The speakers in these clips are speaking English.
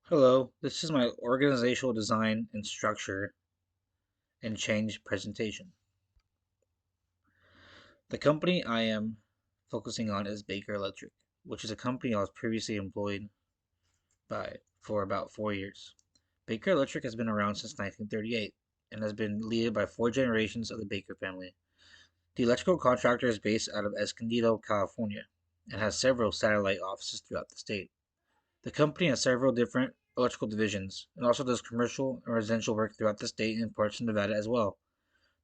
Hello, this is my organizational design and structure and change presentation. The company I am focusing on is Baker Electric, which is a company I was previously employed by for about 4 years. Baker Electric has been around since 1938 and has been led by four generations of the Baker family. The electrical contractor is based out of Escondido, California, and has several satellite offices throughout the state. The company has several different electrical divisions and also does commercial and residential work throughout the state and parts of Nevada as well.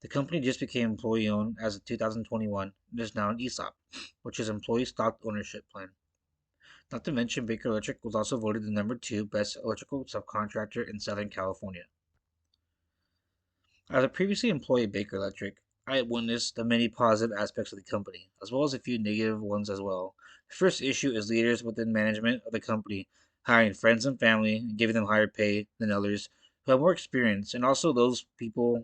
The company just became employee owned as of 2021 and is now an ESOP, which is Employee Stock Ownership Plan. Not to mention, Baker Electric was also voted the number two best electrical subcontractor in Southern California. As a previously employee at Baker Electric, I witnessed the many positive aspects of the company, as well as a few negative ones as well. The first issue is leaders within management of the company hiring friends and family and giving them higher pay than others who have more experience, and also those people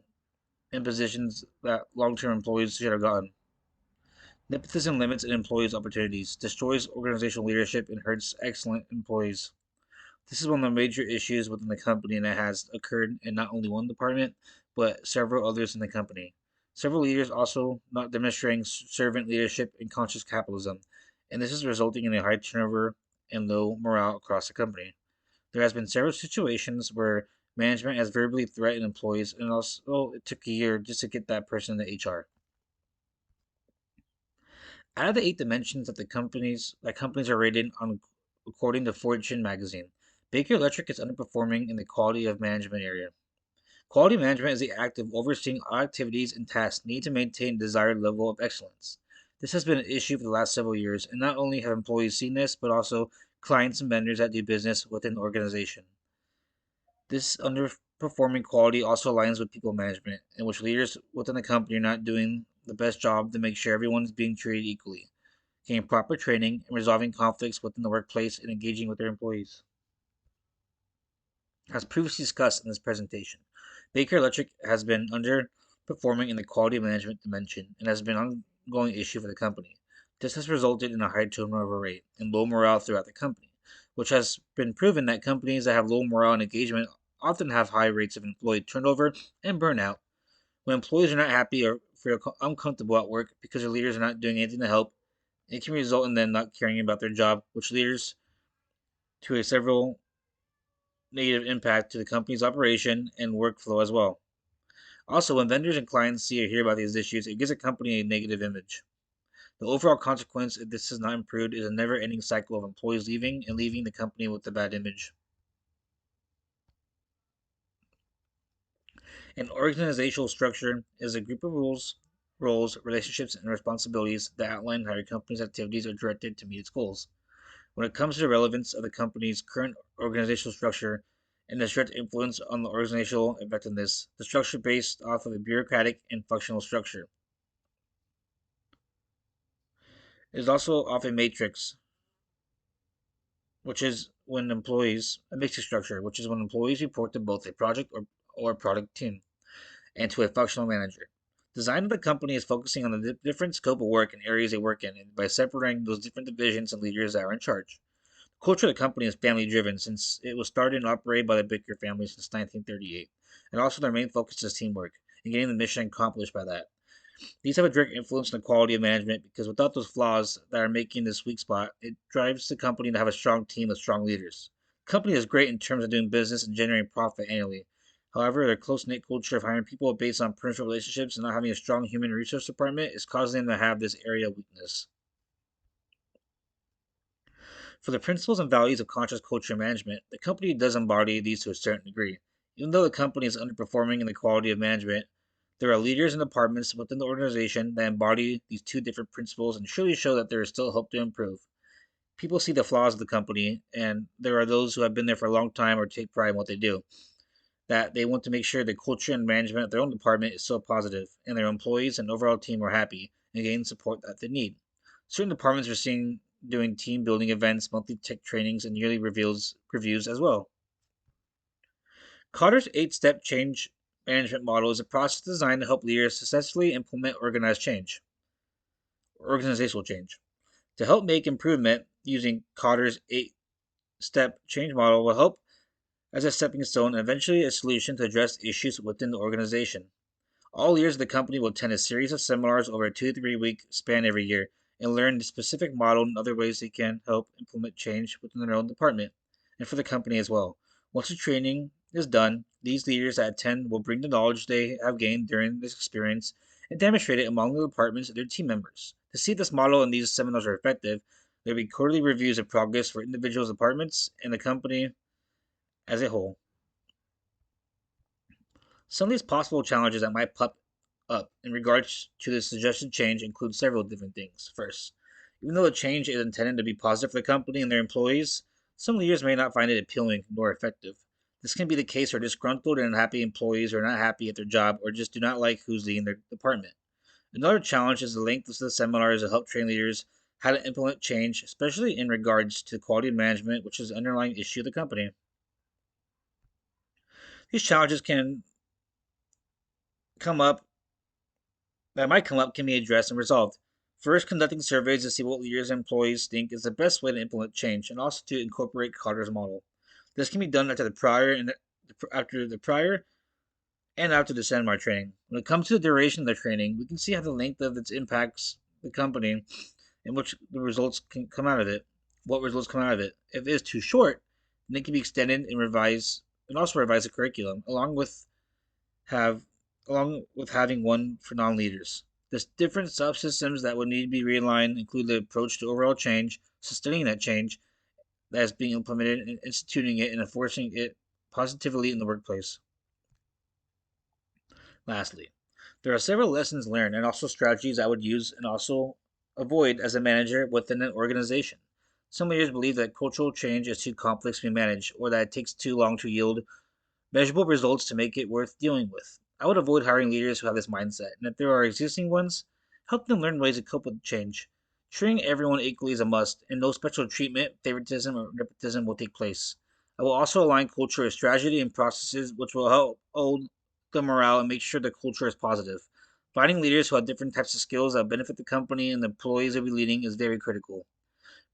in positions that long term employees should have gotten. Nepotism limits an employee's opportunities, destroys organizational leadership, and hurts excellent employees. This is one of the major issues within the company, and it has occurred in not only one department, but several others in the company. Several leaders also not demonstrating servant leadership and conscious capitalism, and this is resulting in a high turnover and low morale across the company. There has been several situations where management has verbally threatened employees, and also it took a year just to get that person to HR. Out of the eight dimensions that companies are rated on according to Fortune magazine, Baker Electric is underperforming in the quality of management area. Quality management is the act of overseeing all activities and tasks needed to maintain the desired level of excellence. This has been an issue for the last several years, and not only have employees seen this, but also clients and vendors that do business within the organization. This underperforming quality also aligns with people management, in which leaders within the company are not doing the best job to make sure everyone is being treated equally, getting proper training, and resolving conflicts within the workplace and engaging with their employees. As previously discussed in this presentation, Baker Electric has been underperforming in the quality management dimension and has been an ongoing issue for the company. This has resulted in a high turnover rate and low morale throughout the company, which has been proven that companies that have low morale and engagement often have high rates of employee turnover and burnout. When employees are not happy or feel uncomfortable at work because their leaders are not doing anything to help, it can result in them not caring about their job, which leads to a several negative impact to the company's operation and workflow as well. Also, when vendors and clients see or hear about these issues, it gives a company a negative image. The overall consequence, if this is not improved, is a never ending cycle of employees leaving and leaving the company with a bad image. An organizational structure is a group of rules, roles, relationships, and responsibilities that outline how your company's activities are directed to meet its goals. When it comes to the relevance of the company's current organizational structure and its direct influence on the organizational effectiveness, the structure based off of a bureaucratic and functional structure is also off a matrix, which is when employees a matrix structure, which is when employees report to both a project or product team and to a functional manager. Design of the company is focusing on the different scope of work and areas they work in, and by separating those different divisions and leaders that are in charge. Culture of the company is family driven since it was started and operated by the Baker family since 1938. And also their main focus is teamwork and getting the mission accomplished by that. These have a direct influence on the quality of management because without those flaws that are making this weak spot, it drives the company to have a strong team with strong leaders. The company is great in terms of doing business and generating profit annually. However, their close knit culture of hiring people based on personal relationships and not having a strong human resource department is causing them to have this area of weakness. For the principles and values of conscious culture management, the company does embody these to a certain degree. Even though the company is underperforming in the quality of management, there are leaders and departments within the organization that embody these two different principles and surely show that there is still hope to improve. People see the flaws of the company, and there are those who have been there for a long time or take pride in what they do. That they want to make sure the culture and management of their own department is still positive, and their employees and overall team are happy and getting support that they need. Certain departments are seeing doing team building events, monthly tech trainings, and yearly reviews as well. Cotter's 8 step change management model is a process designed to help leaders successfully implement organizational change. To help make improvement using Cotter's 8 step change model will help as a stepping stone and eventually a solution to address issues within the organization. All leaders of the company will attend a series of seminars over a 2 to 3 week span every year and learn the specific model and other ways they can help implement change within their own department and for the company as well. Once the training is done, these leaders that attend will bring the knowledge they have gained during this experience and demonstrate it among the departments and their team members. To see if this model and these seminars are effective, there will be quarterly reviews of progress for individual departments and the company as a whole. Some of these possible challenges that might pop up in regards to the suggested change include several different things. First, even though the change is intended to be positive for the company and their employees, some leaders may not find it appealing nor effective. This can be the case for disgruntled and unhappy employees who are not happy at their job or just do not like who's leading their department. Another challenge is the length of the seminars that help train leaders how to implement change, especially in regards to quality management, which is the underlying issue of the company. These challenges can come up that might come up can be addressed and resolved. First, conducting surveys to see what leaders and employees think is the best way to implement change, and also to incorporate Carter's model. This can be done after the prior and after the seminar training. When it comes to the duration of the training, we can see how the length of its impacts the company and which the results can come out of it. What results come out of it? If it is too short, then it can be extended and also revise the curriculum, have along with having one for non-leaders. The different subsystems that would need to be realigned include the approach to overall change, sustaining that change that is being implemented, and instituting it and enforcing it positively in the workplace. Lastly, there are several lessons learned and also strategies I would use and also avoid as a manager within an organization. Some leaders believe that cultural change is too complex to be managed or that it takes too long to yield measurable results to make it worth dealing with. I would avoid hiring leaders who have this mindset, and if there are existing ones, help them learn ways to cope with change. Treating everyone equally is a must, and no special treatment, favoritism, or nepotism will take place. I will also align culture with strategy and processes which will help hold the morale and make sure the culture is positive. Finding leaders who have different types of skills that benefit the company and the employees they'll be leading is very critical.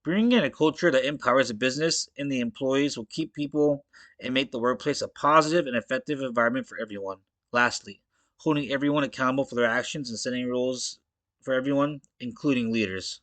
Bringing in a culture that empowers the business and the employees will keep people and make the workplace a positive and effective environment for everyone. Lastly, holding everyone accountable for their actions and setting rules for everyone, including leaders.